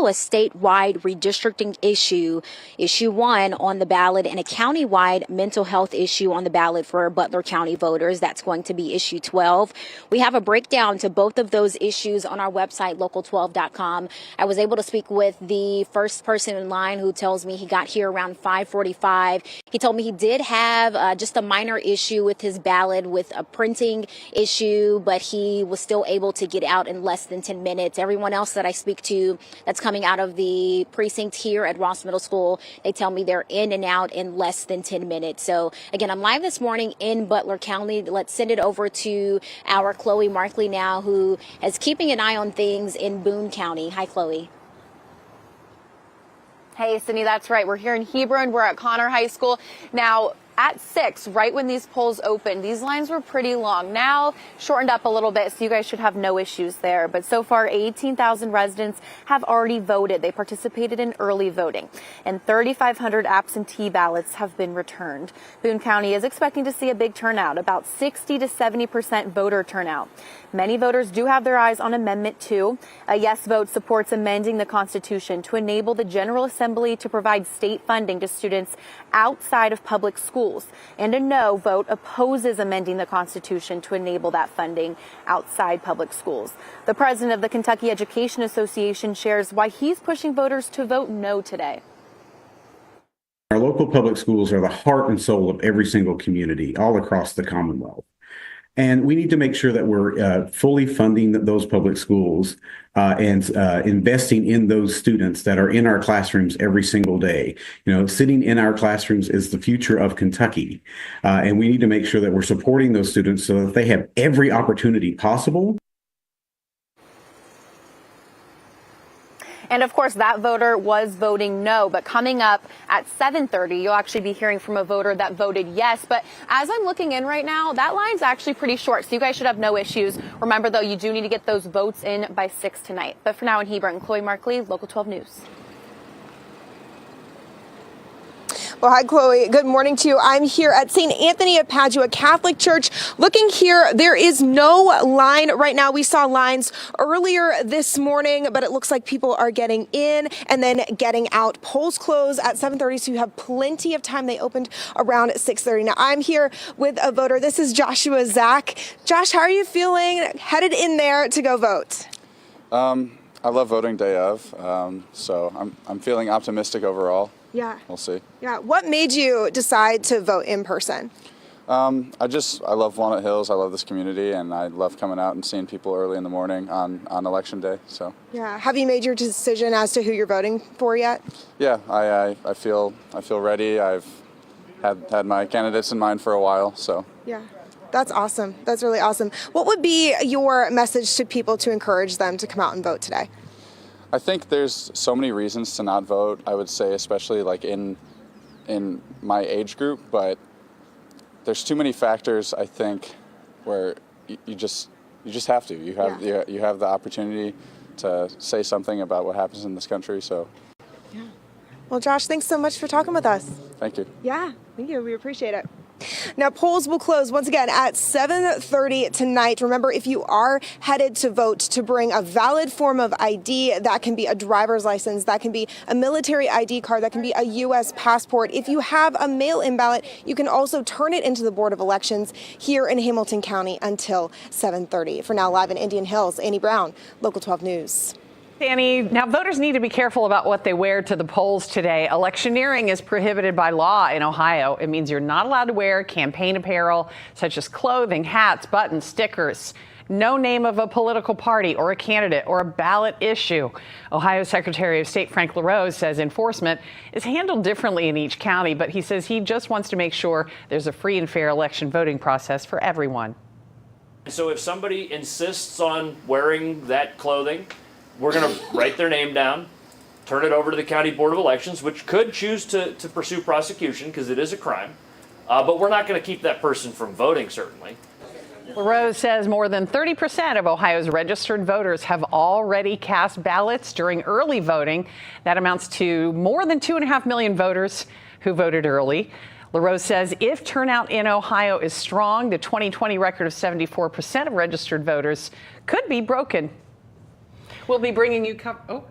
also a statewide redistricting issue 1 on the ballot, and a countywide mental health issue on the ballot for Butler County voters. That's going to be issue 12. We have a breakdown to both of those issues on our website, local12.com. I was able to speak with the first person in line who tells me he got here around 5:45. He told me he did have just a minor issue with his ballot with a printing issue, but he was still able to get out in less than 10 minutes. Everyone else that I speak to that's coming out of the precinct here at Ross Middle School, they tell me they're in and out in less than 10 minutes. So again, I'm live this morning in Butler County. Let's send it over to our Chloe Markley now, who is keeping an eye on things in Boone County. Hi, Chloe. Hey, Sydney, that's right. We're here in Hebron. We're at Connor High School. Now, at 6, right when these polls opened, these lines were pretty long. Now, shortened up a little bit, so you guys should have no issues there. But so far, 18,000 residents have already voted. They participated in early voting, and 3,500 absentee ballots have been returned. Boone County is expecting to see a big turnout, about 60 to 70% voter turnout. Many voters do have their eyes on Amendment 2. A yes vote supports amending the Constitution to enable the General Assembly to provide state funding to students outside of public schools. And a no vote opposes amending the Constitution to enable that funding outside public schools. The president of the Kentucky Education Association shares why he's pushing voters to vote no today. Our local public schools are the heart and soul of every single community all across the Commonwealth. And we need to make sure that we're fully funding those public schools and investing in those students that are in our classrooms every single day. You know, sitting in our classrooms is the future of Kentucky. And we need to make sure that we're supporting those students so that they have every opportunity possible. And of course, that voter was voting no. But coming up at 7:30, you'll actually be hearing from a voter that voted yes. But as I'm looking in right now, that line's actually pretty short, so you guys should have no issues. Remember, though, you do need to get those votes in by 6 tonight. But for now in Hebron, Chloe Markley, Local 12 News. Well, hi, Chloe. Good morning to you. I'm here at St. Anthony of Padua Catholic Church. Looking here, there is no line right now. We saw lines earlier this morning, but it looks like people are getting in and then getting out. Polls close at 7:30, so you have plenty of time. They opened around 6:30. Now, I'm here with a voter. This is Joshua Zach. Josh, how are you feeling headed in there to go vote? I love voting day of, so I'm feeling optimistic overall. Yeah. We'll see. Yeah. What made you decide to vote in person? I love Walnut Hills. I love this community, and I love coming out and seeing people early in the morning on election day. So. Yeah. Have you made your decision as to who you're voting for yet? Yeah, I feel ready. I've had my candidates in mind for a while. So. Yeah. That's awesome. That's really awesome. What would be your message to people to encourage them to come out and vote today? I think there's so many reasons to not vote, I would say, especially like in my age group, but there's too many factors, I think, where you just have to. You have the opportunity to say something about what happens in this country, so. Yeah. Well, Josh, thanks so much for talking with us. Thank you. Yeah, thank you. We appreciate it. Now, polls will close once again at 7:30 tonight. Remember, if you are headed to vote, to bring a valid form of ID. That can be a driver's license, that can be a military ID card, that can be a U.S. passport. If you have a mail-in ballot, you can also turn it into the Board of Elections here in Hamilton County until 7:30. For now, live in Indian Hills, Annie Brown, Local 12 News. Danny, now voters need to be careful about what they wear to the polls today. Electioneering is prohibited by law in Ohio. It means you're not allowed to wear campaign apparel such as clothing, hats, buttons, stickers. No name of a political party or a candidate or a ballot issue. Ohio Secretary of State Frank LaRose says enforcement is handled differently in each county, but he says he just wants to make sure there's a free and fair election voting process for everyone. So if somebody insists on wearing that clothing, we're going to write their name down, turn it over to the County Board of Elections, which could choose to pursue prosecution because it is a crime. But we're not going to keep that person from voting, certainly. LaRose says more than 30% of Ohio's registered voters have already cast ballots during early voting. That amounts to more than 2.5 million voters who voted early. LaRose says if turnout in Ohio is strong, the 2020 record of 74% of registered voters could be broken. We'll be bringing you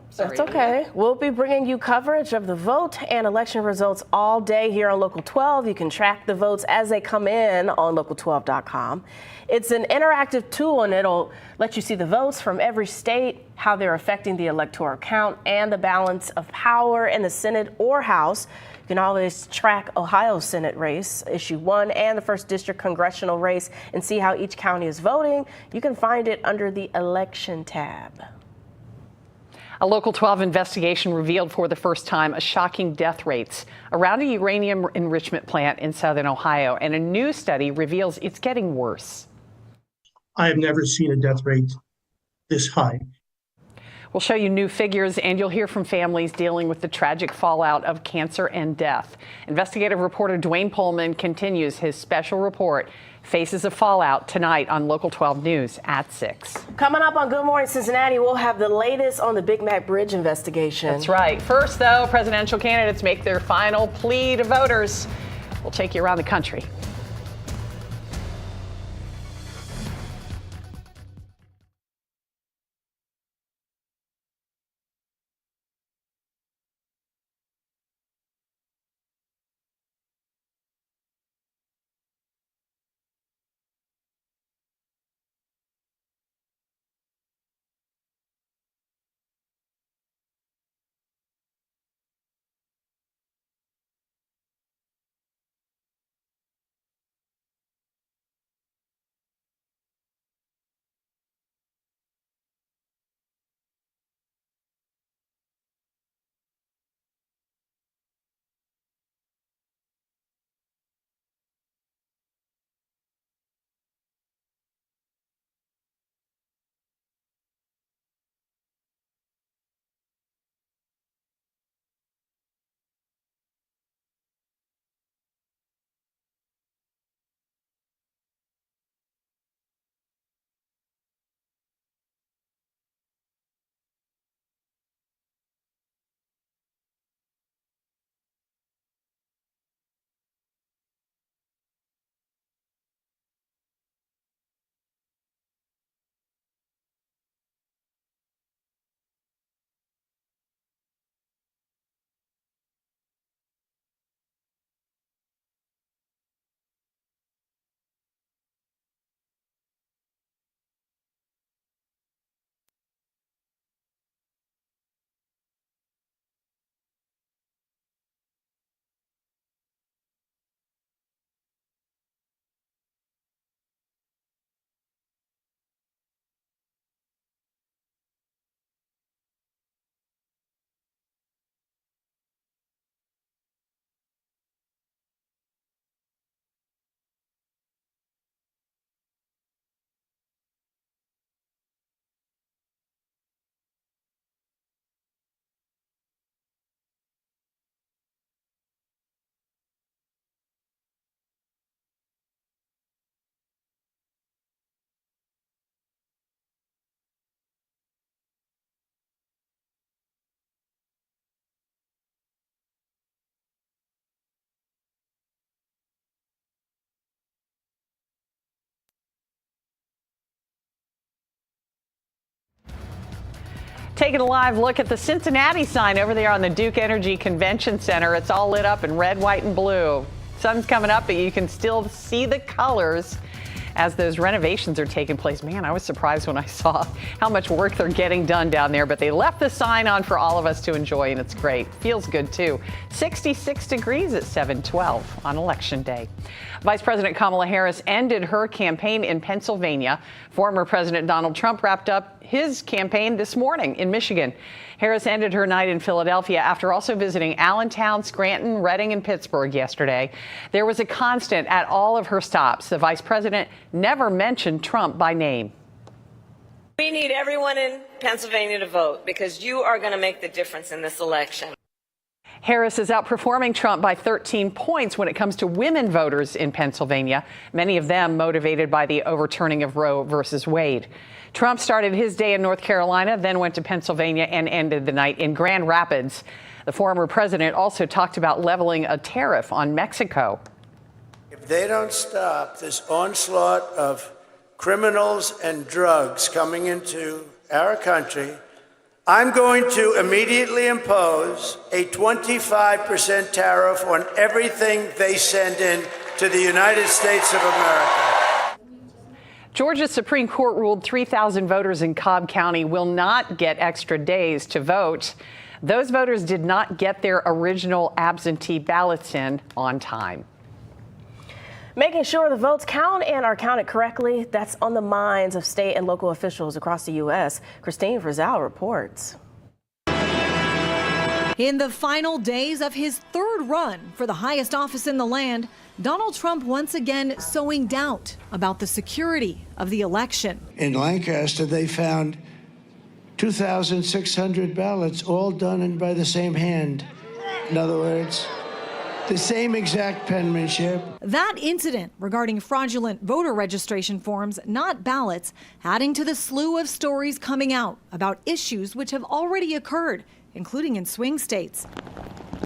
sorry. That's okay. We'll be bringing you coverage of the vote and election results all day here on Local 12. You can track the votes as they come in on local12.com. It's an interactive tool, and it'll let you see the votes from every state, how they're affecting the electoral count, and the balance of power in the Senate or House. You can always track Ohio's Senate race, issue 1, and the 1st District congressional race, and see how each county is voting. You can find it under the Election tab. A Local 12 investigation revealed for the first time a shocking death rates around a uranium enrichment plant in southern Ohio, and a new study reveals it's getting worse. I have never seen a death rate this high. We'll show you new figures, and you'll hear from families dealing with the tragic fallout of cancer and death. Investigative reporter Dwayne Pullman continues his special report, Faces of Fallout, tonight on Local 12 News at 6. Coming up on Good Morning Cincinnati, we'll have the latest on the Big Mac Bridge investigation. That's right. First, though, presidential candidates make their final plea to voters. We'll take you around the country. Taking a live look at the Cincinnati sign over there on the Duke Energy Convention Center. It's all lit up in red, white, and blue. Sun's coming up, but you can still see the colors as those renovations are taking place. Man, I was surprised when I saw how much work they're getting done down there, but they left the sign on for all of us to enjoy, and it's great. Feels good, too. 66 degrees at 7:12 on Election Day. Vice President Kamala Harris ended her campaign in Pennsylvania. Former President Donald Trump wrapped up his campaign this morning in Michigan. Harris ended her night in Philadelphia after also visiting Allentown, Scranton, Reading, and Pittsburgh yesterday. There was a constant at all of her stops. The vice president never mentioned Trump by name. We need everyone in Pennsylvania to vote because you are going to make the difference in this election. Harris is outperforming Trump by 13 points when it comes to women voters in Pennsylvania, many of them motivated by the overturning of Roe versus Wade. Trump started his day in North Carolina, then went to Pennsylvania and ended the night in Grand Rapids. The former president also talked about leveling a tariff on Mexico. If they don't stop this onslaught of criminals and drugs coming into our country, I'm going to immediately impose a 25% tariff on everything they send in to the United States of America. Georgia's Supreme Court ruled 3,000 voters in Cobb County will not get extra days to vote. Those voters did not get their original absentee ballots in on time. Making sure the votes count and are counted correctly, that's on the minds of state and local officials across the U.S. Christine Frizzell reports. In the final days of his third run for the highest office in the land, Donald Trump once again sowing doubt about the security of the election. In Lancaster, they found 2,600 ballots, all done in by the same hand. In other words, the same exact penmanship. That incident regarding fraudulent voter registration forms, not ballots, adding to the slew of stories coming out about issues which have already occurred, including in swing states.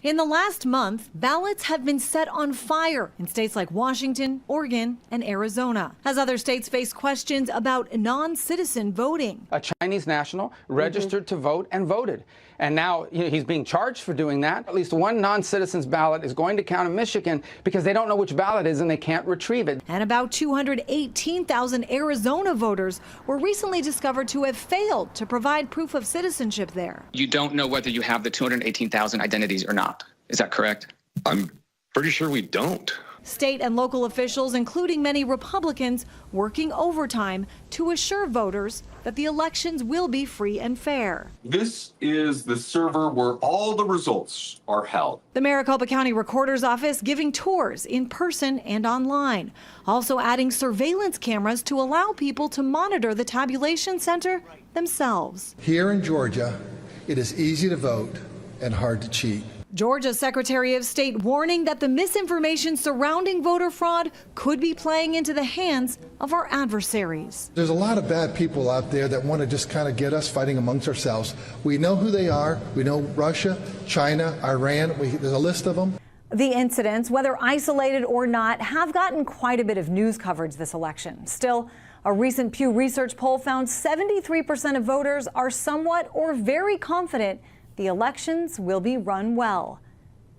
In the last month, ballots have been set on fire in states like Washington, Oregon, and Arizona, as other states face questions about non-citizen voting. A Chinese national registered to vote and voted. And now he's being charged for doing that. At least one non-citizen's ballot is going to count in Michigan because they don't know which ballot is and they can't retrieve it. And about 218,000 Arizona voters were recently discovered to have failed to provide proof of citizenship there. You don't know whether you have the 218,000 identities or not. Is that correct? I'm pretty sure we don't. State and local officials, including many Republicans, working overtime to assure voters that the elections will be free and fair. This is the server where all the results are held. The Maricopa County Recorder's Office giving tours in person and online, also adding surveillance cameras to allow people to monitor the tabulation center themselves. Here in Georgia, it is easy to vote and hard to cheat. Georgia's Secretary of State warning that the misinformation surrounding voter fraud could be playing into the hands of our adversaries. There's a lot of bad people out there that want to just kind of get us fighting amongst ourselves. We know who they are. We know Russia, China, Iran. There's a list of them. The incidents, whether isolated or not, have gotten quite a bit of news coverage this election. Still, a recent Pew Research poll found 73% of voters are somewhat or very confident the elections will be run well.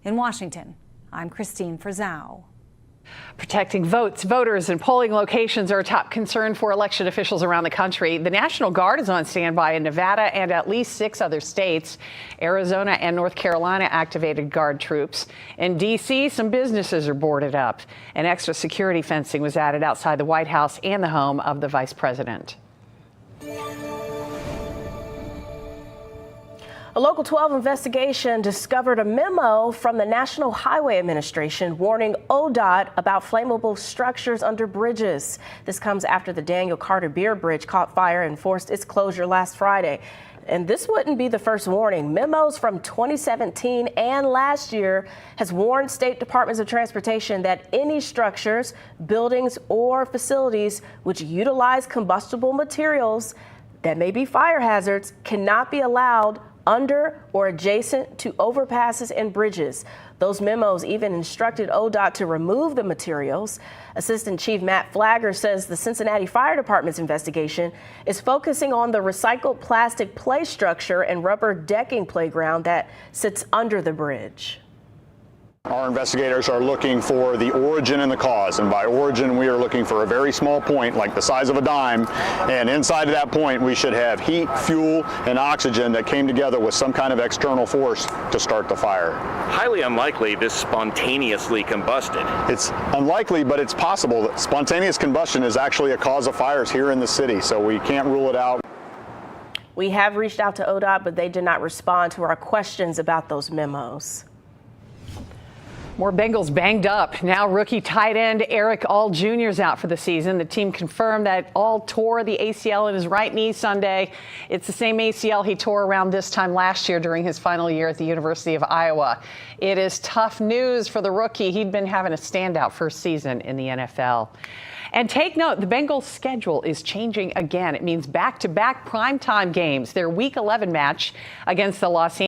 In Washington, I'm Christine Frizzell. Protecting votes, voters, and polling locations are a top concern for election officials around the country. The National Guard is on standby in Nevada and at least 6 other states. Arizona and North Carolina activated Guard troops. In D.C., some businesses are boarded up. And extra security fencing was added outside the White House and the home of the vice president. A Local 12 investigation discovered a memo from the National Highway Administration warning ODOT about flammable structures under bridges. This comes after the Daniel Carter Beer Bridge caught fire and forced its closure last Friday. And this wouldn't be the first warning. Memos from 2017 and last year has warned state departments of transportation that any structures, buildings, or facilities which utilize combustible materials that may be fire hazards cannot be allowed under or adjacent to overpasses and bridges. Those memos even instructed ODOT to remove the materials. Assistant Chief Matt Flagger says the Cincinnati Fire Department's investigation is focusing on the recycled plastic play structure and rubber decking playground that sits under the bridge. Our investigators are looking for the origin and the cause, and by origin we are looking for a very small point like the size of a dime, and inside of that point we should have heat, fuel, and oxygen that came together with some kind of external force to start the fire. Highly unlikely this spontaneously combusted. It's unlikely, but it's possible that spontaneous combustion is actually a cause of fires here in the city, so we can't rule it out. We have reached out to ODOT, but they did not respond to our questions about those memos. More Bengals banged up. Now rookie tight end Eric All Jr. is out for the season. The team confirmed that All tore the ACL in his right knee Sunday. It's the same ACL he tore around this time last year during his final year at the University of Iowa. It is tough news for the rookie. He'd been having a standout first season in the NFL. And take note, the Bengals' schedule is changing again. It means back-to-back primetime games. Their Week 11 match against the Los Angeles